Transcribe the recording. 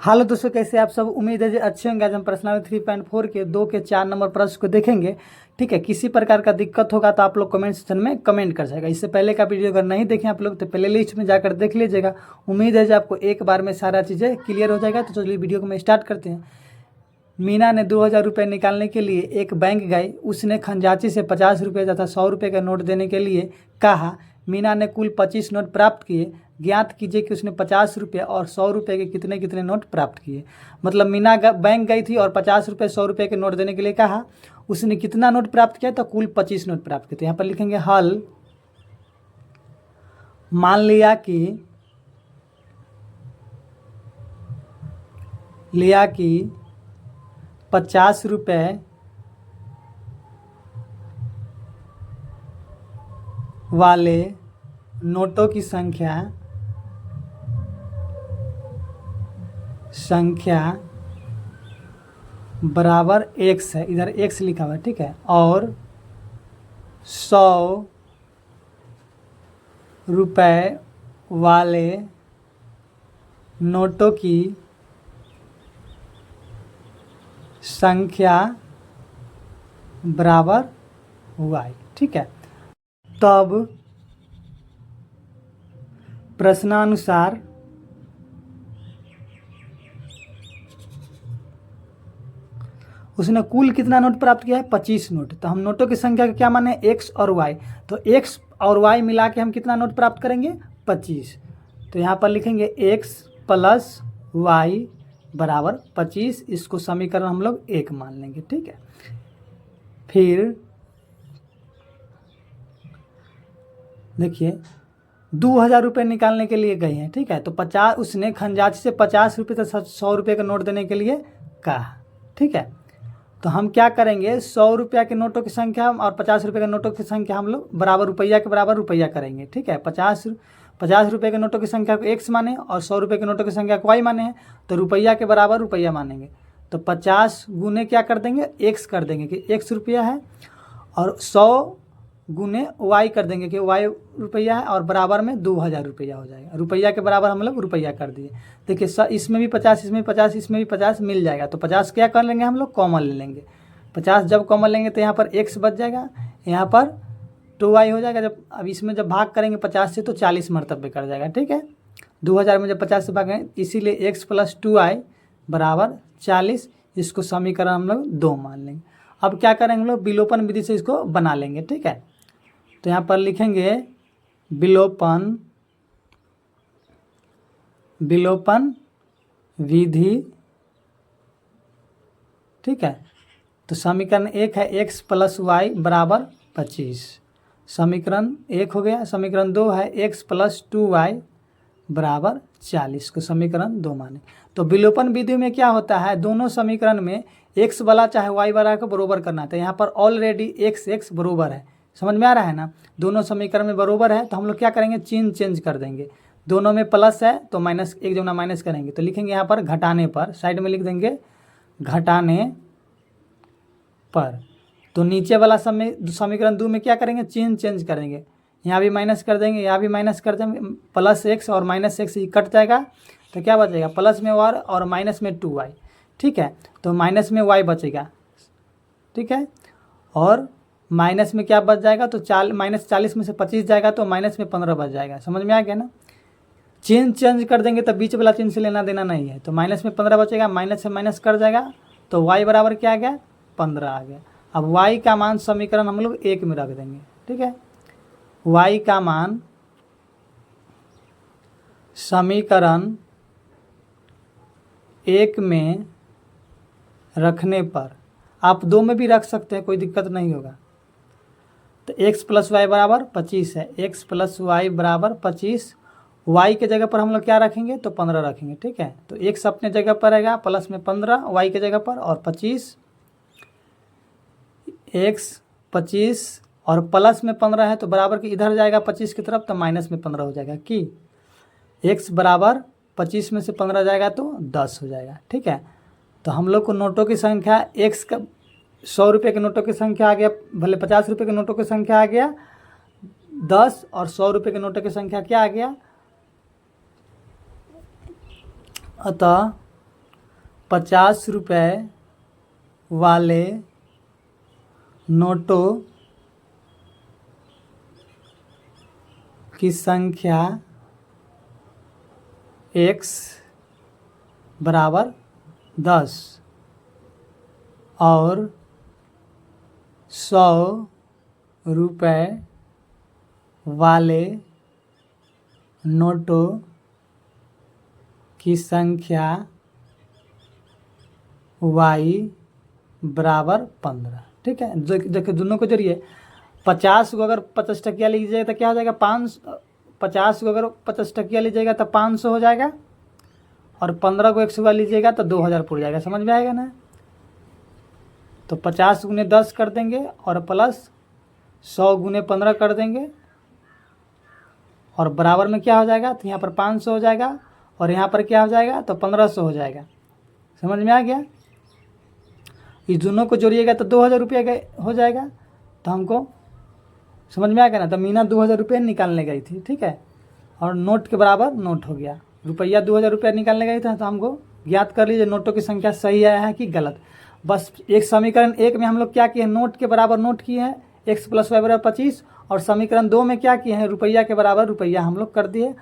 Hello दोस्तों, कैसे आप सब। उम्मीद है जो अच्छे होंगे। आज हम पर्सनालिटी 3.4 के 2 के 4 नंबर प्रश्न को देखेंगे। ठीक है, किसी प्रकार का दिक्कत होगा तो आप लोग कमेंट सेक्शन में कमेंट कर जाएगा। इससे पहले का वीडियो अगर नहीं देखें आप लोग तो प्ले लिस्ट में जाकर देख लीजिएगा। उम्मीद है जो आपको एक बार में सारा चीज़ें क्लियर हो जाएगा। तो चलिए वीडियो को मैं स्टार्ट करते हैं। मीना ने 2000 रुपये निकालने के लिए एक बैंक गई। उसने खंजाची से 50 रुपये तथा 100 रुपये का नोट देने के लिए कहा। मीना ने कुल 25 नोट प्राप्त किए। ज्ञात कीजिए कि उसने 50 रुपये और 100 रुपये के कितने कितने नोट प्राप्त किए। मतलब मीना बैंक गई थी और 50 रुपये 100 रुपये के नोट देने के लिए कहा। उसने कितना नोट प्राप्त किया? तो कुल 25 नोट प्राप्त किए। तो यहाँ पर लिखेंगे हल। मान लिया कि 50 रुपये वाले नोटों की संख्या बराबर x है। इधर x लिखा हुआ है, ठीक है। और 100 रुपये वाले नोटों की संख्या बराबर y, ठीक है। तब प्रश्नानुसार उसने कुल कितना नोट प्राप्त किया है? 25 नोट। तो हम नोटों की संख्या का क्या माने? x और y। तो x और y मिला के हम कितना नोट प्राप्त करेंगे? 25। तो यहाँ पर लिखेंगे x प्लस y बराबर 25। इसको समीकरण हम लोग 1 मान लेंगे, ठीक है। फिर देखिए 2000 रुपये निकालने के लिए गए हैं, ठीक है। तो 50 उसने खंजाची से 50 रुपये तथा 100 रुपये का नोट देने के लिए कहा, ठीक है। तो हम क्या करेंगे? 100 रुपया के नोटों की संख्या और 50 रुपये के नोटों की संख्या हम लोग बराबर रुपया के बराबर रुपया करेंगे, ठीक है। 50 रुपये के नोटों की संख्या को x माने और 100 रुपये के नोटों की संख्या को y माने हैं। तो रुपया के बराबर रुपया मानेंगे। तो 50 गुने क्या कर देंगे? x कर देंगे कि x रुपया है, और 100 गुने y कर देंगे कि y रुपया है, और बराबर में 2000 रुपया हो जाएगा। रुपया के बराबर हम लोग रुपया कर दिए। देखिए इसमें भी 50, इसमें भी 50, इसमें भी 50 मिल जाएगा। तो 50 क्या कर लेंगे हम लोग? कॉमन ले लेंगे। 50 जब कॉमन लेंगे तो यहाँ पर x बच जाएगा, यहाँ पर 2y हो जाएगा। जब अब इसमें जब भाग करेंगे 50 से तो 40 मरतबे कर जाएगा, ठीक है। 2000 में जब 50 से भागेंगे, इसीलिए x प्लस 2y बराबर 40। इसको समीकरण हम लोग 2 मान लेंगे। अब क्या करेंगे हम लोग? विलोपन विधि से इसको बना लेंगे, ठीक है। तो यहाँ पर लिखेंगे विलोपन विधि, ठीक है। तो समीकरण 1 है x प्लस वाई बराबर 25। समीकरण 1 हो गया। समीकरण 2 है x प्लस 2y बराबर 40 को समीकरण 2 माने। तो विलोपन विधि में क्या होता है? दोनों समीकरण में x वाला चाहे y वाला को बरोबर करना था। यहाँ पर ऑलरेडी x बरोबर है, समझ में आ रहा है ना। दोनों समीकरण में बरोबर है तो हम लोग क्या करेंगे? चिन्ह चेंज कर देंगे। दोनों में प्लस है तो माइनस, एक जगह माइनस करेंगे तो लिखेंगे यहाँ पर घटाने पर, साइड में लिख देंगे घटाने पर। तो नीचे वाला समीकरण 2 में क्या करेंगे? चिन्ह चेंज करेंगे। यहाँ भी माइनस कर देंगे, यहाँ भी माइनस कर देंगे। प्लस x और माइनस x कट जाएगा तो क्या बचेगा? प्लस में और माइनस में 2y, ठीक है। तो माइनस में y बचेगा, ठीक है। और माइनस में क्या बच जाएगा? तो माइनस 40 में से 25 जाएगा तो माइनस में 15 बच जाएगा। समझ में आ गया ना। चिन्ह चेंज कर देंगे तो बीच वाला चिन्ह से लेना देना नहीं है। तो माइनस में 15 बचेगा, माइनस से माइनस कर जाएगा तो y बराबर क्या आ गया? 15 आ गया। अब y का मान समीकरण हम लोग 1 में रख देंगे, ठीक है। y का मान समीकरण 1 में रखने पर, आप 2 में भी रख सकते हैं, कोई दिक्कत नहीं होगा। तो x प्लस वाई बराबर 25 है। x प्लस वाई बराबर 25। y के जगह पर हम लोग क्या रखेंगे? तो 15 रखेंगे, ठीक है। तो x अपने जगह पर रहेगा, प्लस में 15 y के जगह पर, और 25 x 25 और प्लस में 15 है तो बराबर के इधर जाएगा 25 की तरफ तो माइनस में 15 हो जाएगा कि x बराबर 25 में से 15 जाएगा तो 10 हो जाएगा, ठीक है। तो हम लोग को नोटों की संख्या x का 100 रुपये के नोटों की संख्या आ गया, भले 50 रुपये के नोटों की संख्या आ गया 10, और 100 रुपये के नोटों की संख्या क्या आ गया? अतः 50 रुपये वाले नोटों की संख्या x बराबर 10 और 100 रुपये वाले नोटों की संख्या y बराबर 15। ठीक है, देखिए दोनों को जोड़िए। 50 को अगर 50 टकिया लीजिएगा तो क्या हो जाएगा 50 को अगर 50 टकिया लीजिएगा तो 500 हो जाएगा, और 15 को 100 लीजिएगा तो 2000 पुर जाएगा। समझ में आएगा ना? तो 50 गुने 10 कर देंगे और प्लस 100 गुने 15 कर देंगे, और बराबर में क्या हो जाएगा, तो यहाँ पर 500 हो जाएगा और यहाँ पर क्या हो जाएगा, तो 1500 हो जाएगा। समझ में आ गया? इस दोनों को जोड़िएगा तो 2000 रुपये का हो जाएगा। तो हमको समझ में आ गया ना? तो मीना 2000 रुपये निकालने गई थी, ठीक है, और नोट के बराबर नोट हो गया। रुपया 2000 रुपये निकालने गई था। तो हमको ज्ञात कर लीजिए नोटों की संख्या सही आया है कि गलत। बस एक समीकरण 1 में हम लोग क्या किए हैं, नोट के बराबर नोट किए हैं, x + y = 25, और समीकरण 2 में क्या किए हैं, रुपया के बराबर रुपया हम लोग कर दिए,